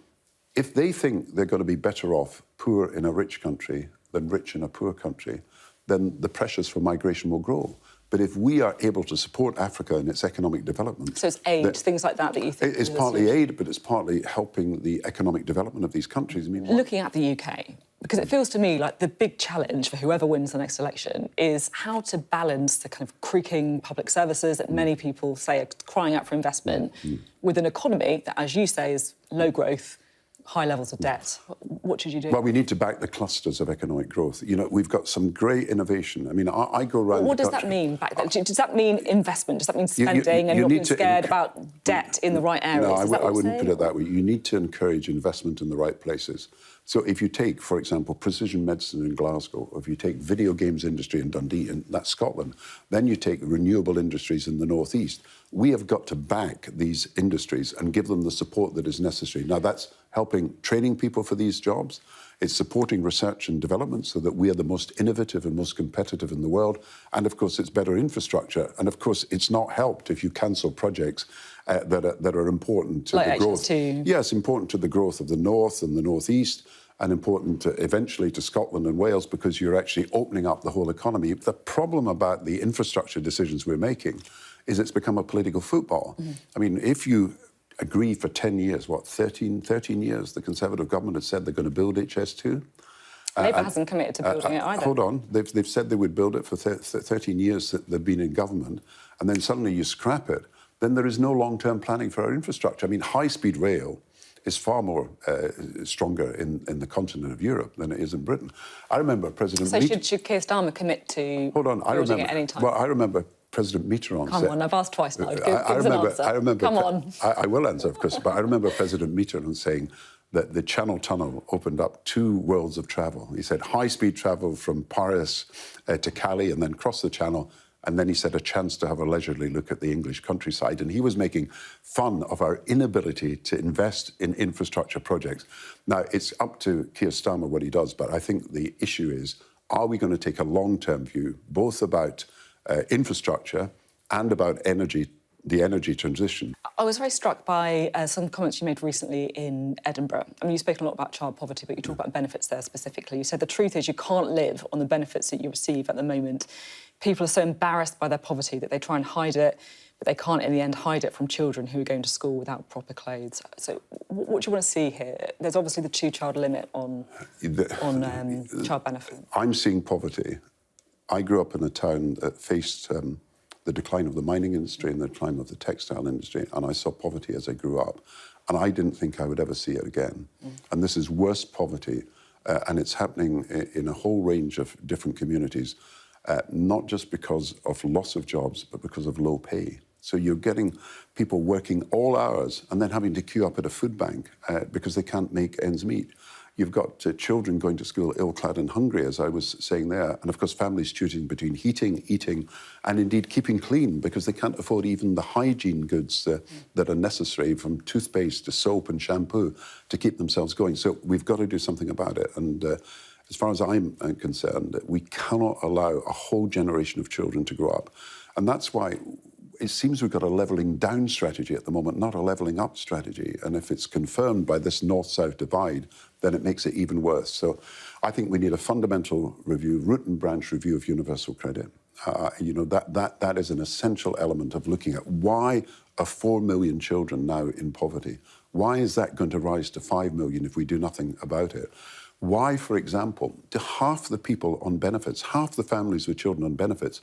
if they think they're going to be better off poor in a rich country than rich in a poor country, then the pressures for migration will grow. But if we are able to support Africa in its economic development... So it's aid, things like that you think... It's partly aid, but it's partly helping the economic development of these countries. I mean, looking at the UK, because it feels to me like the big challenge for whoever wins the next election is how to balance the kind of creaking public services that many people say are crying out for investment with an economy that, as you say, is low growth, high levels of debt. What should you do? Well, we need to back the clusters of economic growth. You know, we've got some great innovation. I mean, I go around... What does that mean? Does that mean investment? Does that mean spending and not being scared about debt in the right areas? No, I wouldn't put it that way. You need to encourage investment in the right places. So if you take, for example, precision medicine in Glasgow, or if you take video games industry in Dundee, and that's Scotland, then you take renewable industries in the North East, we have got to back these industries and give them the support that is necessary. Now, that's helping training people for these jobs. It's supporting research and development so that we are the most innovative and most competitive in the world. And, of course, it's better infrastructure. And, of course, it's not helped if you cancel projects that are important to the growth. HS2. Yes, important to the growth of the North and the North East, and important eventually to Scotland and Wales, because you're actually opening up the whole economy. The problem about the infrastructure decisions we're making is it's become a political football. I mean, if you agree for 10 years, 13 years, the Conservative government has said they're going to build HS2. Labour hasn't committed to building it either. Hold on. They've said they would build it for 13 years that they've been in government, and then suddenly you scrap it. Then there is no long-term planning for our infrastructure. I mean, high-speed rail is far more stronger in the continent of Europe than it is in Britain. I remember President... So should Keir Starmer commit to building it any time? Well, I remember President Mitterrand Come on, I've asked twice now. Give us an answer. I remember... Come on. I will answer, of course, but I remember President Mitterrand saying that the Channel Tunnel opened up 2 worlds of travel. He said high-speed travel from Paris to Calais and then cross the Channel. And then he said a chance to have a leisurely look at the English countryside. And he was making fun of our inability to invest in infrastructure projects. Now, it's up to Keir Starmer what he does, but I think the issue is, are we going to take a long-term view, both about infrastructure and about the energy transition? I was very struck by some comments you made recently in Edinburgh. I mean, you've spoken a lot about child poverty, but you talk about benefits there specifically. You said the truth is you can't live on the benefits that you receive at the moment. People are so embarrassed by their poverty that they try and hide it, but they can't in the end hide it from children who are going to school without proper clothes. So what do you want to see here? There's obviously the 2-child limit on child benefit. I'm seeing poverty. I grew up in a town that faced the decline of the mining industry and the decline of the textile industry, and I saw poverty as I grew up, and I didn't think I would ever see it again. And this is worse poverty, and it's happening in a whole range of different communities. Not just because of loss of jobs, but because of low pay. So you're getting people working all hours and then having to queue up at a food bank because they can't make ends meet. You've got children going to school ill-clad and hungry, as I was saying there, and of course families choosing between heating, eating, and indeed keeping clean because they can't afford even the hygiene goods that are necessary, from toothpaste to soap and shampoo, to keep themselves going. So we've got to do something about it. And as far as I'm concerned, we cannot allow a whole generation of children to grow up. And that's why it seems we've got a levelling down strategy at the moment, not a levelling up strategy. And if it's confirmed by this north-south divide, then it makes it even worse. So I think we need a fundamental review, root and branch review of universal credit. You know, that is an essential element of looking at why are 4 million children now in poverty? Why is that going to rise to 5 million if we do nothing about it? Why, for example, do half the people on benefits, half the families with children on benefits,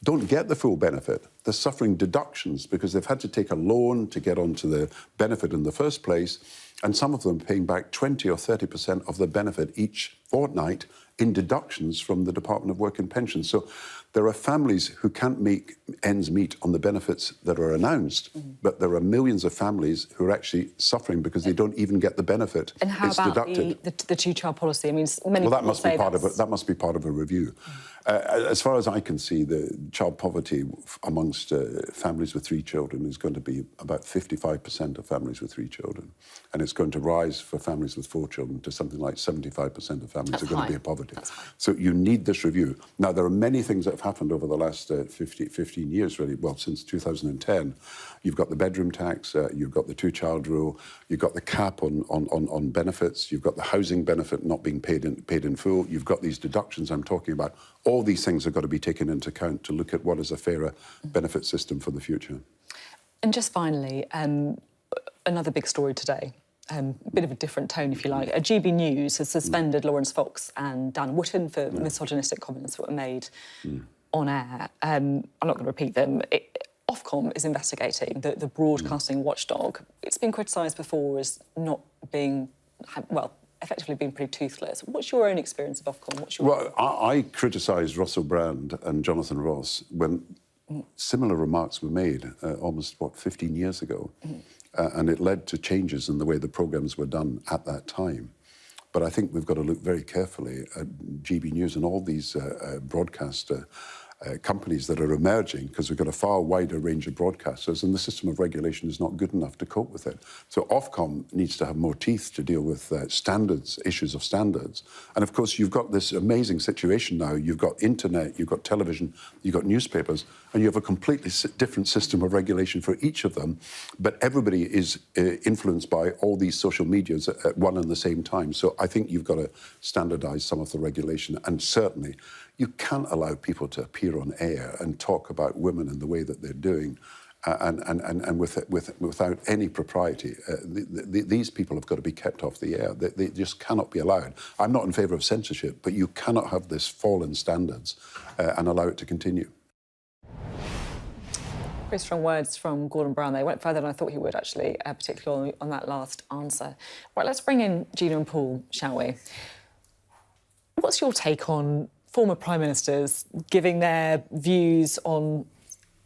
don't get the full benefit? They're suffering deductions because they've had to take a loan to get onto the benefit in the first place, and some of them paying back 20 or 30% of the benefit each fortnight in deductions from the Department of Work and Pensions. So there are families who can't make ends meet on the benefits that are announced, but there are millions of families who are actually suffering because they don't even get the benefit. And how about the 2-child policy? I mean, many well, that people must say be part of it. That must be part of a review. As far as I can see, the child poverty amongst families with 3 children is going to be about 55% of families with 3 children. And it's going to rise for families with 4 children to something like 75% of families are going to be in poverty. So you need this review. Now, there are many things that have happened over the last 15 years, really. Well, since 2010. You've got the bedroom tax, you've got the 2-child rule, you've got the cap on benefits, you've got the housing benefit not being paid in full, you've got these deductions I'm talking about. All these things have got to be taken into account to look at what is a fairer benefit system for the future. And just finally, another big story today, a bit of a different tone, if you like. GB News has suspended Lawrence Fox and Dan Wootton for misogynistic comments that were made on air. I'm not going to repeat them. Ofcom is investigating the broadcasting watchdog. It's been criticised before as not being, well, effectively being pretty toothless. What's your own experience of Ofcom? Well, I criticised Russell Brand and Jonathan Ross when similar remarks were made almost, 15 years ago. And it led to changes in the way the programmes were done at that time. But I think we've got to look very carefully at GB News and all these broadcast companies that are emerging, because we've got a far wider range of broadcasters and the system of regulation is not good enough to cope with it. So Ofcom needs to have more teeth to deal with standards, issues of standards. And of course, you've got this amazing situation now. You've got internet, you've got television, you've got newspapers, and you have a completely different system of regulation for each of them. But everybody is influenced by all these social medias at one and the same time. So I think you've got to standardise some of the regulation, and certainly you can't allow people to appear on air and talk about women in the way that they're doing and without any propriety. These people have got to be kept off the air. They just cannot be allowed. I'm not in favour of censorship, but you cannot have this fall in standards and allow it to continue. Very strong words from Gordon Brown. They went further than I thought he would, actually, particularly on that last answer. Right, let's bring in Gina and Paul, shall we? What's your take on former prime ministers giving their views on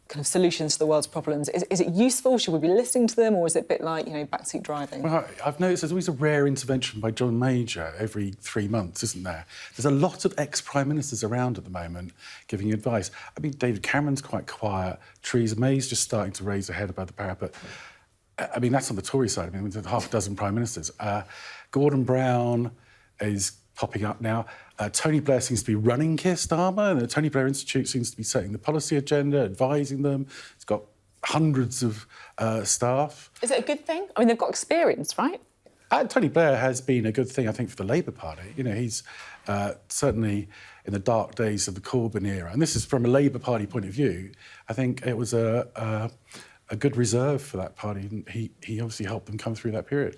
kind of solutions to the world's problems? Is it useful? Should we be listening to them, or is it a bit like, backseat driving? Well, I've noticed there's always a rare intervention by John Major every 3 months, isn't there? There's a lot of ex-prime ministers around at the moment giving advice. I mean, David Cameron's quite quiet. Theresa May's just starting to raise her head above the parapet. I mean, that's on the Tory side. I mean, there's half a dozen prime ministers. Gordon Brown is popping up now. Tony Blair seems to be running Keir Starmer, and the Tony Blair Institute seems to be setting the policy agenda, advising them. It's got hundreds of staff. Is it a good thing? I mean, they've got experience, right? Tony Blair has been a good thing, I think, for the Labour Party. He's certainly in the dark days of the Corbyn era, and this is from a Labour Party point of view. I think it was a good reserve for that party, and he obviously helped them come through that period.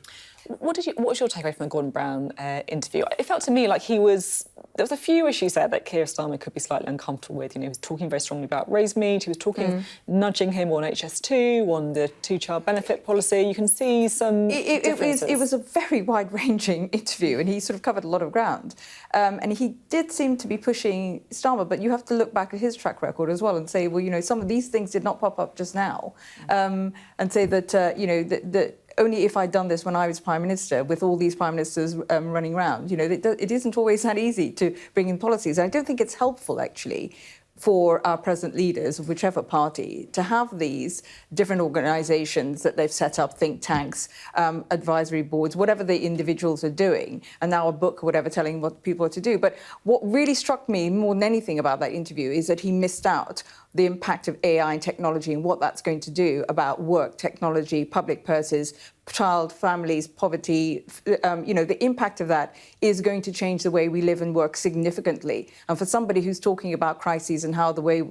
What was your takeaway from the Gordon Brown interview? It felt to me like there was a few issues there that Keir Starmer could be slightly uncomfortable with. He was talking very strongly about raised meat. He was talking, nudging him on HS2, on the two-child benefit policy. You can see some differences. It was a very wide-ranging interview, and he sort of covered a lot of ground. And he did seem to be pushing Starmer, but you have to look back at his track record as well and say, well, some of these things did not pop up just now, and say that, that only if I'd done this when I was Prime Minister, with all these Prime Ministers running around. It isn't always that easy to bring in policies. And I don't think it's helpful, actually, for our present leaders of whichever party to have these different organisations that they've set up, think tanks, advisory boards, whatever the individuals are doing, and now a book or whatever telling what people are to do. But what really struck me more than anything about that interview is that he missed out the impact of AI and technology and what that's going to do about work, technology, public purses, child, families, poverty. The impact of that is going to change the way we live and work significantly. And for somebody who's talking about crises and how the way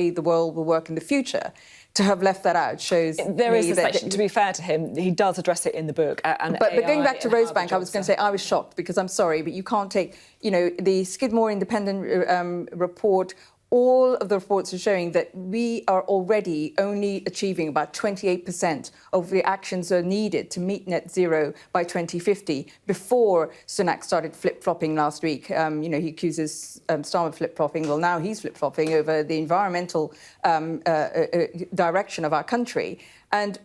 the world will work in the future, to have left that out shows there is a section, to be fair to him, he does address it in the book. But going back to Rosebank, I was going to say I was shocked, because I'm sorry, but you can't take, the Skidmore Independent report. All of the reports are showing that we are already only achieving about 28% of the actions that are needed to meet net zero by 2050, before Sunak started flip-flopping last week. He accuses Starmer flip-flopping. Well, now he's flip-flopping over the environmental direction of our country. And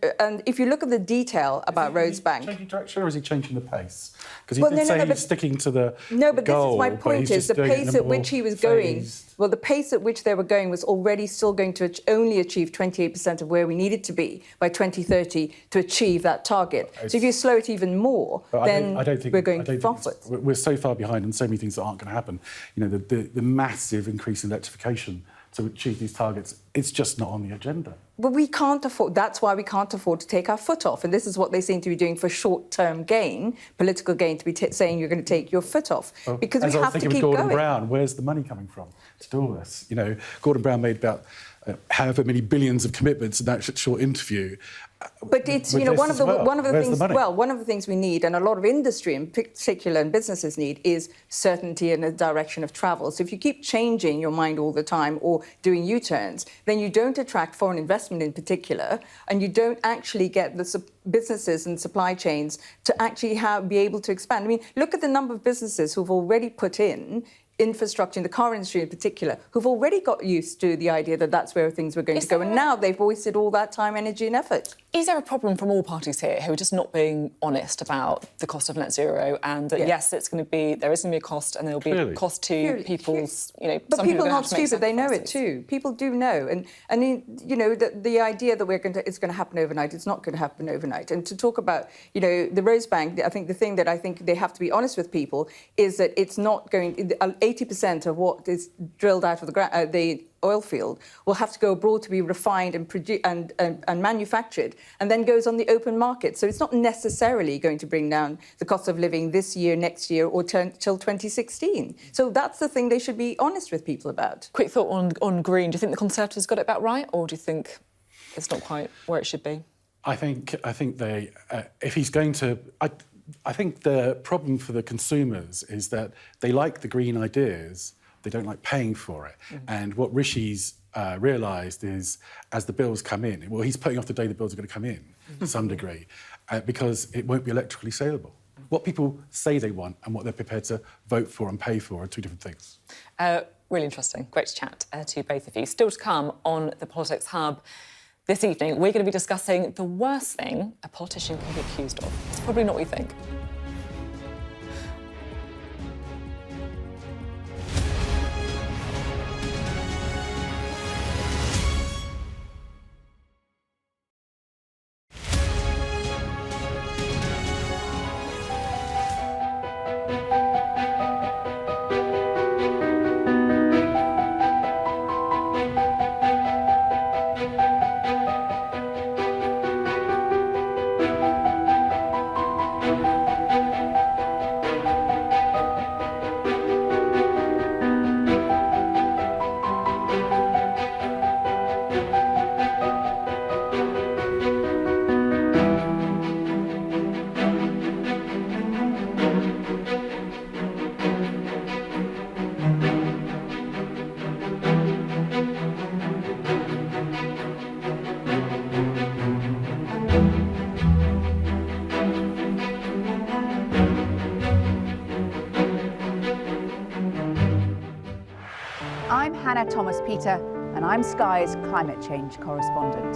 if you look at the detail about Rosebank... Is he changing direction, or is he changing the pace? Because he did say he was sticking to the but goal, this is my point, is the pace at which he was going... Well, the pace at which they were going was already still going to only achieve 28% of where we needed to be by 2030 to achieve that target. So if you slow it even more, then we're going backwards. We're so far behind, and so many things that aren't going to happen. The massive increase in electrification to achieve these targets, it's just not on the agenda. But we can't afford... That's why we can't afford to take our foot off. And this is what they seem to be doing for short-term gain, political gain, to be saying you're going to take your foot off. Well, because we have to keep going. As I was thinking with Gordon Brown, where's the money coming from to do all this? Gordon Brown made about however many billions of commitments in that short interview. But it's, one of the things we need, and a lot of industry in particular and businesses need, is certainty and a direction of travel. So if you keep changing your mind all the time or doing U-turns, then you don't attract foreign investment in particular, and you don't actually get the businesses and supply chains to actually be able to expand. I mean, look at the number of businesses who've already put in infrastructure, in the car industry in particular, who've already got used to the idea that that's where things were going to go. And now they've wasted all that time, energy and effort. Is there a problem from all parties here who are just not being honest about the cost of net zero, and that, yes, there is going to be a cost, and there will be a cost to people's, But people are not stupid, they know it too. People do know. And the idea that it's going to happen overnight, it's not going to happen overnight. And to talk about, the Rosebank, I think the thing that I think they have to be honest with people is that it's not going... 80% of what is drilled out of the oil field will have to go abroad to be refined and manufactured, and then goes on the open market. So it's not necessarily going to bring down the cost of living this year, next year, or till 2016. So that's the thing they should be honest with people about. Quick thought on green. Do you think the Conservatives got it about right, or do you think it's not quite where it should be? I think they, if he's going to... I think the problem for the consumers is that they like the green ideas, they don't like paying for it. And what Rishi's realised is, as the bills come in, well, he's putting off the day the bills are going to come in to some degree, because it won't be electrically saleable. What people say they want and what they're prepared to vote for and pay for are two different things. Really interesting. Great to chat to both of you. Still to come on the Politics Hub this evening, we're going to be discussing the worst thing a politician can be accused of. It's probably not what you think. I'm Hannah Thomas-Peter, and I'm Sky's climate change correspondent.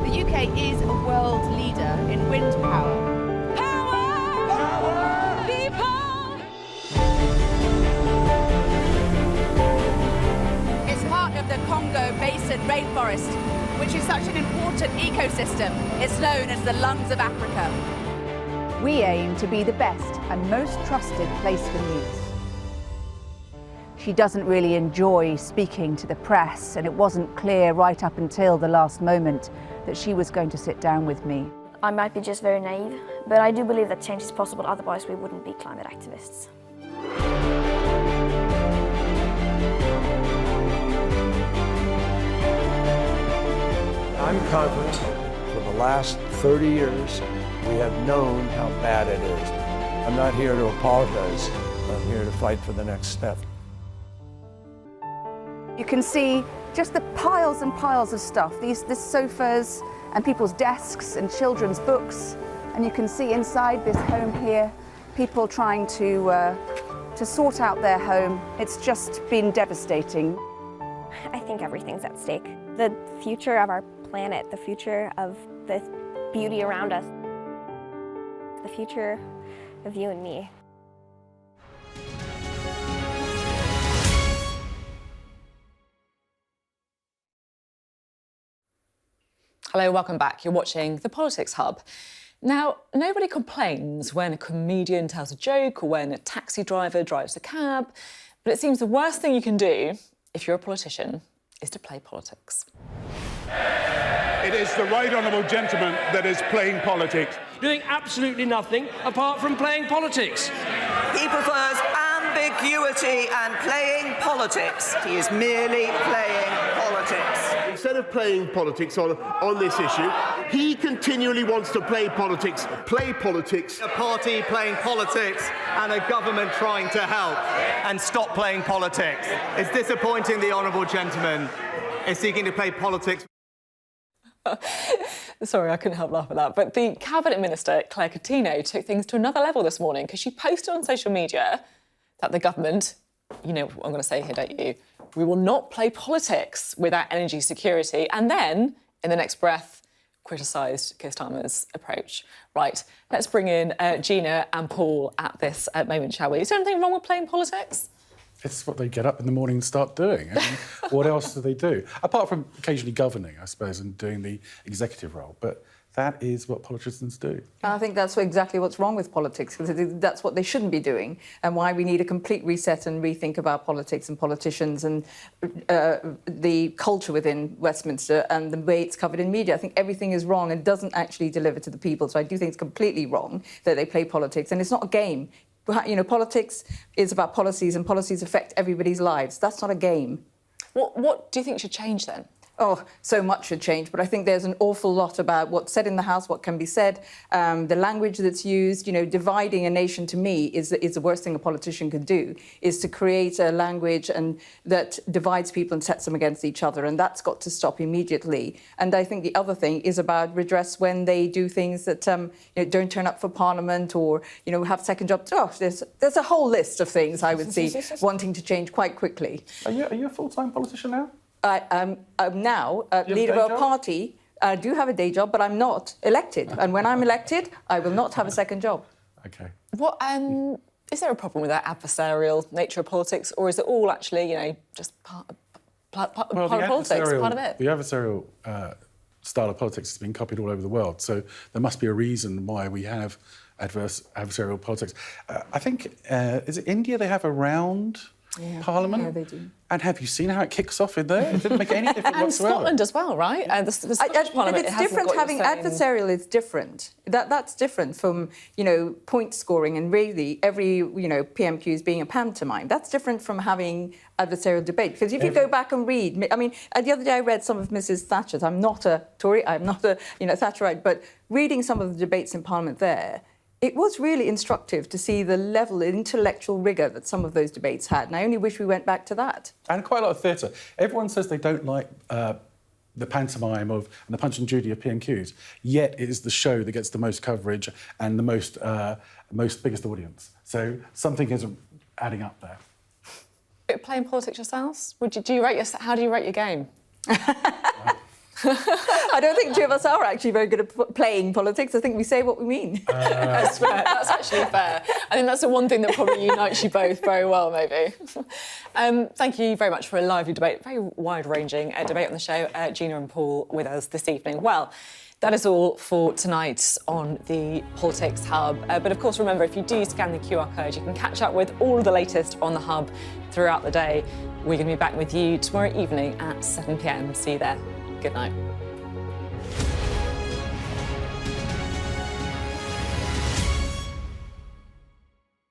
The UK is a world leader in wind power. Power! Power! People! It's part of the Congo Basin rainforest, which is such an important ecosystem. It's known as the lungs of Africa. We aim to be the best and most trusted place for news. She doesn't really enjoy speaking to the press, and it wasn't clear right up until the last moment that she was going to sit down with me. I might be just very naive, but I do believe that change is possible, otherwise we wouldn't be climate activists. I'm confident for the last 30 years we have known how bad it is. I'm not here to apologize, I'm here to fight for the next step. You can see just the piles and piles of stuff, these sofas and people's desks and children's books. And you can see inside this home here, people trying to sort out their home. It's just been devastating. I think everything's at stake. The future of our planet, the future of the beauty around us, the future of you and me. Hello, welcome back. You're watching the Politics Hub. Now, nobody complains when a comedian tells a joke or when a taxi driver drives a cab, but it seems the worst thing you can do if you're a politician is to play politics. It is the right honourable gentleman that is playing politics. Doing absolutely nothing apart from playing politics. He prefers ambiguity and playing politics. He is merely playing politics. Instead of playing politics on this issue, he continually wants to play politics. A party playing politics and a government trying to help and stop playing politics. It's disappointing the honourable gentleman is seeking to play politics. Sorry, I couldn't help laughing at that. But the Cabinet Minister, Claire Coutinho, took things to another level this morning because she posted on social media that the government, you know what I'm going to say here, don't you? We will not play politics with our energy security. And then, in the next breath, criticised Keir Starmer's approach. Right, let's bring in Gina and Paul at this moment, shall we? Is there anything wrong with playing politics? It's what they get up in the morning and start doing. I mean, what else do they do? Apart from occasionally governing, I suppose, and doing the executive role. But that is what politicians do. I think that's exactly what's wrong with politics, because that's what they shouldn't be doing, and why we need a complete reset and rethink about politics and politicians and the culture within Westminster and the way it's covered in media. I think everything is wrong and doesn't actually deliver to the people. So I do think it's completely wrong that they play politics, and it's not a game. You know, politics is about policies, and policies affect everybody's lives. That's not a game. What do you think should change then? so much should change, but I think there's an awful lot about what's said in the House, what can be said, the language that's used. You know, dividing a nation to me is the worst thing a politician could do, is to create a language that divides people and sets them against each other, and that's got to stop immediately. And I think the other thing is about redress when they do things that don't turn up for Parliament or have second jobs. There's a whole list of things I would see wanting to change quite quickly. Are you a full-time politician now? I'm now leader of a party. I do have a day job, but I'm not elected. And when I'm elected, I will not have a second job. OK. What is there a problem with that adversarial nature of politics, or is it all actually, just part of politics, part of it? The adversarial style of politics has been copied all over the world, so there must be a reason why we have adversarial politics. I think, is it India they have a round Parliament? Yeah, they do. And have you seen how it kicks off in there? It didn't make any difference and whatsoever. Scotland as well, right? The Scottish Parliament, it's different. Having adversarial is different. That's different from point scoring and really every PMQ is being a pantomime. That's different from having adversarial debate. Because if you go back and read, I mean, the other day I read some of Mrs. Thatcher's. I'm not a Tory. I'm not a Thatcherite. But reading some of the debates in Parliament there, it was really instructive to see the level of intellectual rigour that some of those debates had, and I only wish we went back to that. And quite a lot of theatre. Everyone says they don't like the pantomime and the Punch and Judy of PMQs, yet it is the show that gets the most coverage and the most biggest audience. So something isn't adding up there. Playing politics yourselves? How do you rate your game? I don't think two of us are actually very good at playing politics. I think we say what we mean. That's fair. That's actually fair. I think that's the one thing that probably unites you both very well, maybe. Thank you very much for a lively debate, very wide-ranging debate on the show. Gina and Paul with us this evening. Well, that is all for tonight on the Politics Hub. But of course, remember, if you do scan the QR code, you can catch up with all of the latest on the Hub throughout the day. We're going to be back with you tomorrow evening at 7 p.m. See you there. Good night.